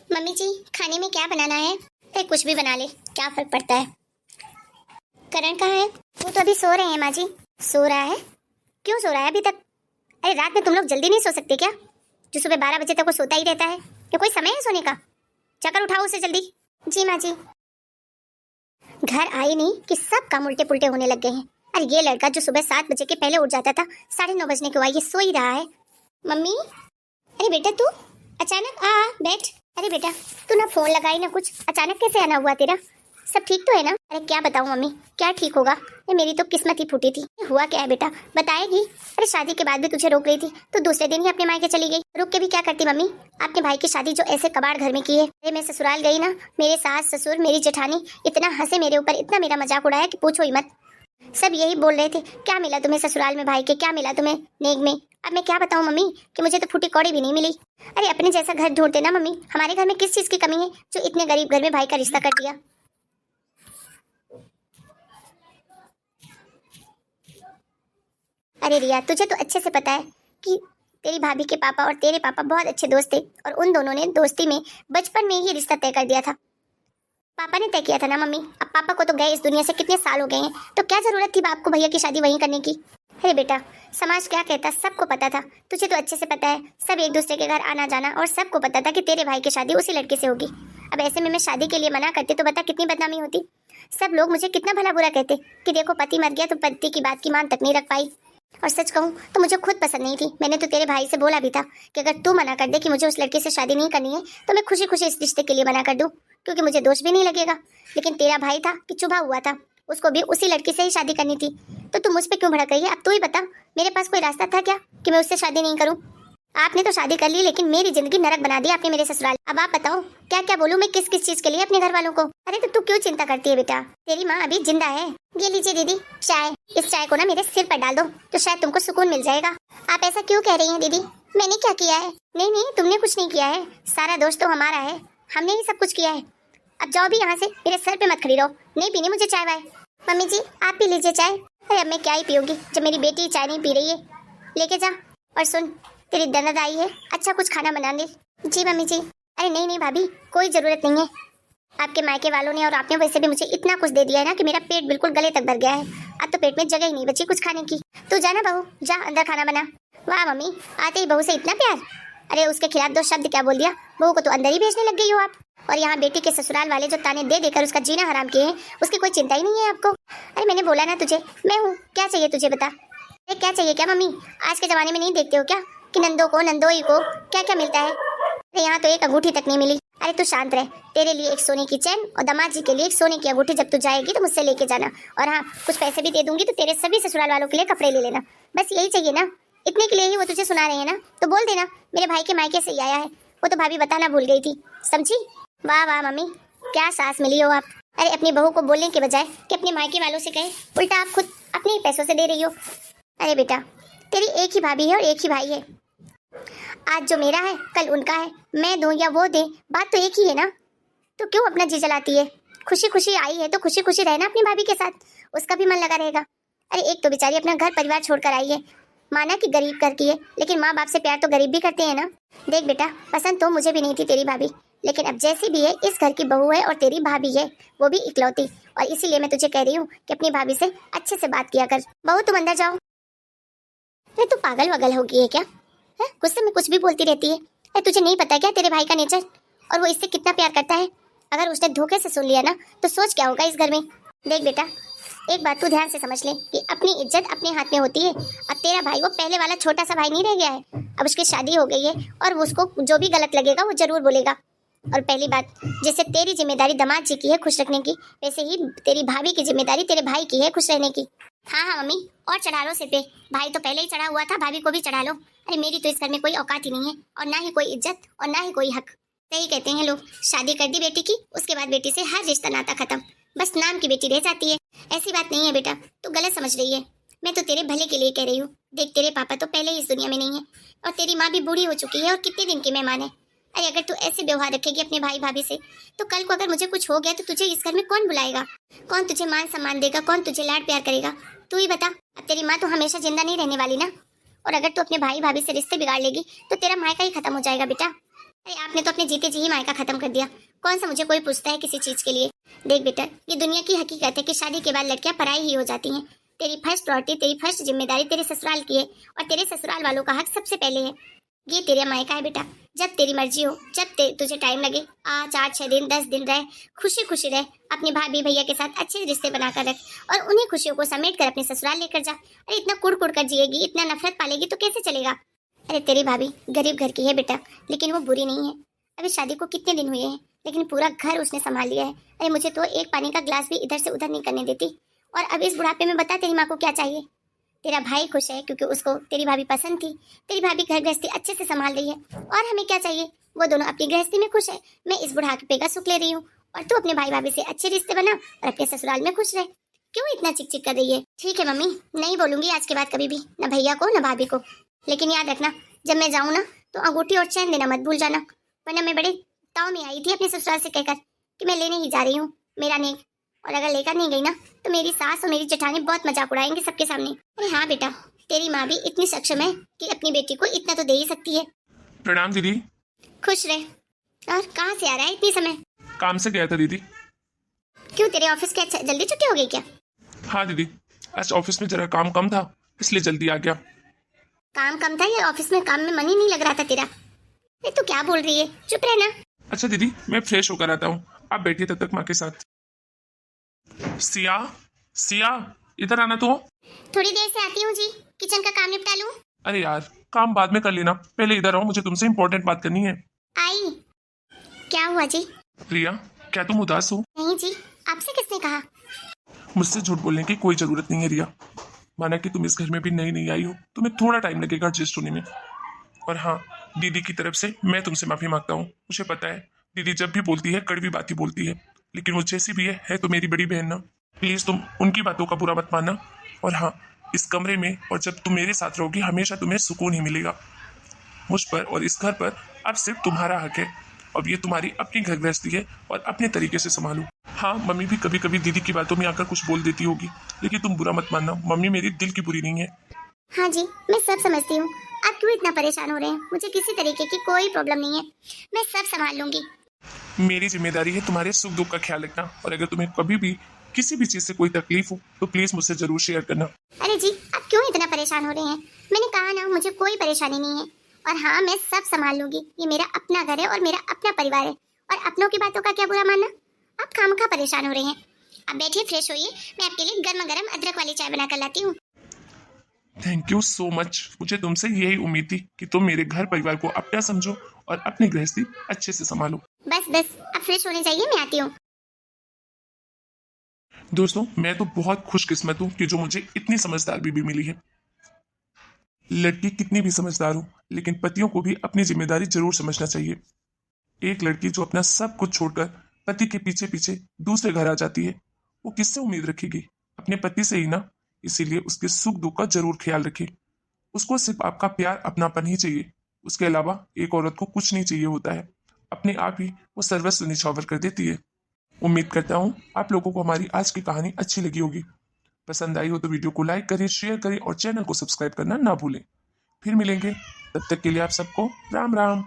Mummy जी, खाने में क्या बनाना है? अरे कुछ भी बना ले, क्या फर्क पड़ता है। करण कहाँ है? वो तो अभी सो रहे हैं माँ जी। सो रहा है? क्यों सो रहा है अभी तक? अरे रात में तुम लोग जल्दी नहीं सो सकते क्या? जो सुबह 12 बजे तक वो सोता ही रहता है, ये कोई समय है सोने का? जाकर उठाओ उसे जल्दी। जी माँ जी। घर आए नहीं कि सब काम उल्टे पुल्टे होने लग गए हैं। अरे ये लड़का जो सुबह 7 बजे के पहले उठ जाता था, 9:30 बजने के बाद ये सो ही रहा है। मम्मी, अरे बेटा तू अचानक आ बैठ। अरे बेटा, तू ना फोन लगाई ना कुछ, अचानक कैसे आना हुआ तेरा? सब ठीक तो है ना? अरे क्या बताऊं मम्मी, क्या ठीक होगा? ये मेरी तो किस्मत ही फूटी थी। ये हुआ क्या है बेटा, बताएगी? अरे शादी के बाद भी तुझे रोक रही थी, तो दूसरे दिन ही अपने मायके चली गई। रुक के भी क्या करती मम्मी? अपने भाई की शादी जो ऐसे कबाड़ घर में की है। अरे मैं ससुराल गई ना, मेरे सास ससुर मेरी जेठानी इतना हंसे मेरे ऊपर, इतना मेरा मजाक उड़ाया कि पूछो ही मत। सब यही बोल रहे थे, क्या मिला तुम्हें ससुराल में भाई के, क्या मिला तुम्हें नेग में? अब मैं क्या बताऊं मम्मी कि मुझे तो फूटी कौड़ी भी नहीं मिली। अरे अपने जैसा घर ढूंढते ना मम्मी, हमारे घर में किस चीज की कमी है जो इतने गरीब घर में भाई का रिश्ता कर दिया? अरे रिया, तुझे तो अच्छे से पता है कि तेरी भाभी के पापा और तेरे पापा बहुत अच्छे दोस्त थे, और उन दोनों ने दोस्ती में बचपन में ही रिश्ता तय कर दिया था। पापा ने तय किया था ना मम्मी। अब पापा को तो गए इस दुनिया से कितने साल हो गए हैं, तो क्या जरूरत थी बाप को भैया की शादी वहीं करने की? अरे बेटा, समाज क्या कहता सबको पता था, तुझे तो अच्छे से पता है। सब एक दूसरे के घर आना जाना, और सबको पता था कि तेरे भाई की शादी उसी लड़के से होगी। अब ऐसे में मैं शादी के लिए मना करती तो बता कितनी बदनामी होती। सब लोग मुझे कितना भला बुरा कहते कि देखो पति मर गया तो पति की बात की मान तक नहीं रख पाई। और सच कहूँ तो मुझे खुद पसंद नहीं थी। मैंने तो तेरे भाई से बोला भी था कि अगर तू मना कर दे कि मुझे उस लड़के से शादी नहीं करनी है, तो मैं खुशी खुशी इस रिश्ते के लिए मना कर दूं, क्योंकि मुझे दोष भी नहीं लगेगा। लेकिन तेरा भाई था कि चुभा हुआ था, उसको भी उसी लड़की से ही शादी करनी थी। तो तू मुझ पे क्यों भड़क रही है? अब तू ही बता, मेरे पास कोई रास्ता था क्या कि मैं उससे शादी नहीं करूं? आपने तो शादी कर ली, लेकिन मेरी जिंदगी नरक बना दी आपने मेरे ससुराल। अब आप बताओ क्या क्या बोलूं मैं, किस किस चीज के लिए अपने घर वालों को? अरे तो तू क्यों चिंता करती है बेटा, तेरी माँ अभी जिंदा है। ये लीजिए दीदी चाय, इस चाय को ना मेरे सिर पर डाल दो तो शायद तुमको सुकून मिल जाएगा। आप ऐसा क्यों कह रही हैं दीदी? मैंने क्या किया है? नहीं नहीं, तुमने कुछ नहीं किया है, सारा दोष तो हमारा है, हमने ही सब कुछ किया है। अब जाओ भी यहाँ से, मेरे सर पे मत खड़ी रहो, नहीं पीनी मुझे चाय वाय। मम्मी जी आप पी लीजिए चाय। अरे अब मैं क्या ही पीऊंगी जब मेरी बेटी चाय नहीं पी रही है। लेके जा। और सुन, तेरी ननद आई है, अच्छा कुछ खाना बना दे। जी मम्मी जी। अरे नहीं नहीं भाभी, कोई जरूरत नहीं है। आपके मायके वालों ने और आपने वैसे भी मुझे इतना कुछ दे दिया है ना कि मेरा पेट बिल्कुल गले तक भर गया है। अब तो पेट में जगह ही नहीं बची कुछ खाने की। तू जा ना बहू, जा अंदर खाना बना। वाह मम्मी, आते ही बहू से इतना प्यार। अरे उसके खिलाफ दो शब्द क्या बोल दिया, बहू को तो अंदर ही भेजने लग गई हो आप। और यहाँ बेटी के ससुराल वाले जो ताने दे देकर उसका जीना हराम किए हैं, उसकी कोई चिंता ही नहीं है आपको। अरे मैंने बोला ना तुझे, मैं हूँ, क्या चाहिए तुझे बता। अरे क्या चाहिए क्या मम्मी? आज के जमाने में नहीं देखते हो क्या कि नंदों को नंदोई को क्या क्या मिलता है? अरे यहाँ तो एक अंगूठी तक नहीं मिली। अरे तू शांत रह, तेरे लिए एक सोने की चैन और दामाद जी के लिए एक सोने की अंगूठी जब तू जाएगी तो मुझसे लेके जाना। और हाँ, कुछ पैसे भी दे दूंगी तो तेरे सभी ससुराल वालों के लिए कपड़े ले लेना। बस यही चाहिए ना? इतने के लिए ही वो तुझे सुना रहे हैं ना, तो बोल देना मेरे भाई के मायके से ही आया है। वो तो भाभी बताना भूल गई थी, समझी? वाह वाह मम्मी, क्या सास मिली हो आप। अरे अपनी बहू को बोलने के बजाय कि अपने मायके वालों से कहे, उल्टा आप खुद अपने ही पैसों से दे रही हो। अरे बेटा, तेरी एक ही भाभी है और एक ही भाई है। आज जो मेरा है कल उनका है, मैं दूं या वो दे, बात तो एक ही है ना। तो क्यों अपना जी जलाती है? खुशी खुशी आई है तो खुशी खुशी रहना अपनी भाभी के साथ, उसका भी मन लगा रहेगा। अरे एक तो बेचारी अपना घर परिवार छोड़कर आई है, माना कि गरीब घर की है, लेकिन माँ बाप से प्यार तो गरीब भी करते हैं ना। देख बेटा, पसंद तो मुझे भी नहीं थी तेरी भाभी, लेकिन अब जैसी भी है इस घर की बहू है और तेरी भाभी है, वो भी इकलौती। और इसीलिए मैं तुझे कह रही हूँ कि अपनी भाभी से अच्छे से बात किया कर। बहू तुम अंदर जाओ। अरे तू पागल वगल हो गई है क्या? है गुस्से में कुछ भी बोलती रहती है। अरे तुझे नहीं पता क्या तेरे भाई का नेचर, और वो इससे कितना प्यार करता है? अगर उसने धोखे से सुन लिया ना तो सोच क्या होगा इस घर में। देख बेटा, एक बात तू ध्यान से समझ ले कि अपनी इज्जत अपने हाथ में होती है। अब तेरा भाई वो पहले वाला छोटा सा भाई नहीं रह गया है, अब उसकी शादी हो गई है और उसको जो भी गलत लगेगा वो जरूर बोलेगा। और पहली बात, जैसे तेरी जिम्मेदारी दामाद जी की है खुश रखने की, वैसे ही तेरी भाभी की जिम्मेदारी तेरे भाई की है खुश रहने की। हाँ हाँ मम्मी, और चढ़ा लो सिर पे, भाई तो पहले ही चढ़ा हुआ था, भाभी को भी चढ़ा लो। अरे मेरी तो इस घर में कोई औकात ही नहीं है, और ना ही कोई इज्जत और ना ही कोई हक। सही कहते हैं लोग, शादी कर दी बेटी की, उसके बाद बेटी से हर रिश्ता नाता खत्म, बस नाम की बेटी रह जाती है। ऐसी बात नहीं है बेटा, तू गलत समझ रही है। मैं तो तेरे भले के लिए कह रही हूँ। देख तेरे पापा तो पहले ही इस दुनिया में नहीं है, और तेरी माँ भी बूढ़ी हो चुकी है और कितने दिन की मेहमान है। अरे अगर तू ऐसे व्यवहार रखेगी अपने भाई भाभी से, तो कल को अगर मुझे कुछ हो गया तो तुझे इस घर में कौन बुलाएगा? कौन तुझे मान सम्मान देगा? कौन तुझे लाड प्यार करेगा? तू ही बता। अब तेरी माँ तो हमेशा जिंदा नहीं रहने वाली ना, और अगर तू अपने भाई भाभी से रिश्ते बिगाड़ लेगी तो तेरा मायका ही खत्म हो जाएगा बेटा। अरे आपने तो अपने जीते जी ही मायका खत्म कर दिया। कौन सा मुझे कोई पूछता है किसी चीज के लिए। देख बेटा, ये दुनिया की हकीकत है कि शादी के बाद लड़कियां पराई ही हो जाती हैं। तेरी फर्स्ट प्रायोरिटी, तेरी फर्स्ट जिम्मेदारी तेरे ससुराल की है और तेरे ससुराल वालों का हक सबसे पहले है। ये तेरे मायका है बेटा, जब तेरी मर्जी हो, जब तुझे टाइम लगे, आ 4-6 दिन 10 दिन रह, खुशी खुशी रह, अपनी भाभी भैया के साथ अच्छे रिश्ते बनाकर रख और उन्हीं खुशियों को समेट कर अपने ससुराल लेकर जा। अरे इतना कुड़ कुड़ कर जिएगी, इतना नफरत पालेगी तो कैसे चलेगा। अरे तेरी भाभी गरीब घर की है बेटा, लेकिन वो बुरी नहीं है। अभी शादी को कितने दिन हुए हैं, लेकिन पूरा घर उसने संभाल लिया है। अरे मुझे तो एक पानी का ग्लास भी इधर से उधर नहीं करने देती। और अब इस बुढ़ापे में बता तेरी माँ को क्या चाहिए। तेरा भाई खुश है क्योंकि उसको तेरी भाभी पसंद थी। तेरी भाभी घर गृहस्थी अच्छे से संभाल रही है और हमें क्या चाहिए। वो दोनों अपनी गृहस्थी में खुश है, मैं इस बुढ़ापे का सुख ले रही हूँ और तू अपने भाई भाभी से अच्छे रिश्ते बना और अपने ससुराल में खुश रह। क्यों इतना चिक चिक कर रही है। ठीक है मम्मी, नहीं बोलूंगी आज के बाद कभी भी, न भैया को न भाभी को। लेकिन याद रखना, जब मैं जाऊँ ना तो अंगूठी और चैन देना मत भूल जाना, वरना मैं बड़े ताव में आई थी अपने ससुराल से कहकर कि मैं लेने ही जा रही हूँ मेरा नेक। और अगर लेकर नहीं गई ना तो मेरी सास और मेरी जेठानी बहुत मजाक उड़ाएंगे सबके सामने। अरे हाँ बेटा, तेरी माँ भी इतनी सक्षम है कि अपनी बेटी को इतना तो दे ही सकती है। प्रणाम दीदी। खुश रहे। और कहाँ से आ रहा है इतनी समय। काम से गया था दीदी। क्यों, तेरे ऑफिस के जल्दी छुट्टी हो गई क्या। हाँ दीदी, आज ऑफिस में जरा काम कम था इसलिए जल्दी आ गया। काम कम था या ऑफिस में काम में मन ही नहीं लग रहा था तेरा। अरे तू क्या बोल रही है, चुप रहना। अच्छा दीदी, मैं फ्रेश होकर आता हूँ, आप बैठिए तब तक माँ के साथ। सिया, सिया इधर आना तो। थोड़ी देर से आती हूँ जी, किचन का काम निपटा लूँ। अरे यार, काम बाद में कर लेना, पहले इधर आओ, मुझे तुमसे इम्पोर्टेंट बात करनी है। आई। क्या हुआ जी। प्रिया, क्या तुम उदास हो। नहीं जी, आपसे किसने कहा। मुझसे झूठ बोलने की कोई जरूरत नहीं है रिया। माना कि तुम इस घर में भी नई नई आई हो, तुम्हें थोड़ा टाइम लगेगा एडजस्ट होने में। और हाँ, दीदी की तरफ से मैं तुमसे माफी मांगता हूँ। मुझे पता है दीदी जब भी बोलती है कड़वी बात ही बोलती है, लेकिन वो जैसी भी है तो मेरी बड़ी बहन ना। प्लीज तुम उनकी बातों का बुरा मत मानना। और हाँ, इस कमरे में और जब तुम मेरे साथ रहोगी हमेशा तुम्हें सुकून ही मिलेगा। मुझ पर और इस घर पर अब सिर्फ तुम्हारा हक है। अब ये तुम्हारी अपनी घर गृहस्थी है और अपने तरीके से संभालो। हाँ, मम्मी भी कभी कभी दीदी की बातों में आकर कुछ बोल देती होगी, लेकिन तुम बुरा मत मानना, मम्मी मेरी दिल की बुरी नहीं है। हाँ जी, मैं सब समझती हूँ। आप क्यों इतना परेशान हो रहे हैं, मुझे किसी तरीके की कोई प्रॉब्लम नहीं है, मैं सब संभाल लूंगी। मेरी जिम्मेदारी है तुम्हारे सुख दुख का ख्याल रखना, और अगर तुम्हें कभी भी किसी भी चीज से कोई तकलीफ हो तो प्लीज मुझसे जरूर शेयर करना। अरे जी, आप क्यों इतना परेशान हो रहे हैं। मैंने कहा ना, मुझे कोई परेशानी नहीं है। और हाँ, मैं सब संभाल लूंगी। ये मेरा अपना घर है और मेरा अपना परिवार है, और अपनों की बातों का क्या बुरा मानना। आप खामखा परेशान हो रहे हैं। आप बैठिए, फ्रेश होइए, मैं आपके लिए गर्मा गर्म अदरक वाली चाय बना कर लाती हूँ। Thank you so much. मुझे तुमसे यही उम्मीद थी कि तुम मेरे घर परिवार को अपना समझो और अपनी गृहस्थी अच्छे से संभालो। बस बस, आप फ्रेश होने जाइए, मैं आती हूँ। दोस्तों, मैं तो बहुत खुशकिस्मत हूँ कि जो मुझे इतनी समझदार बीबी मिली है। लड़की कितनी भी समझदार हो, लेकिन पतियों को भी अपनी जिम्मेदारी जरूर समझना चाहिए। एक लड़की जो अपना सब कुछ छोड़कर पति के पीछे पीछे दूसरे घर आ जाती है, वो किससे उम्मीद रखेगी। अपने पति से ही ना। इसीलिए उसके सुख दुख का जरूर ख्याल रखें। उसको सिर्फ आपका प्यार, अपनापन ही चाहिए। उसके अलावा एक औरत को कुछ नहीं चाहिए होता है। अपने आप ही वो सर्वस्व निछावर कर देती है। उम्मीद करता हूँ आप लोगों को हमारी आज की कहानी अच्छी लगी होगी। पसंद आई हो तो वीडियो को लाइक करें, शेयर करें और चैनल को सब्सक्राइब करना ना भूलें। फिर मिलेंगे, तब तक के लिए आप सबको राम राम।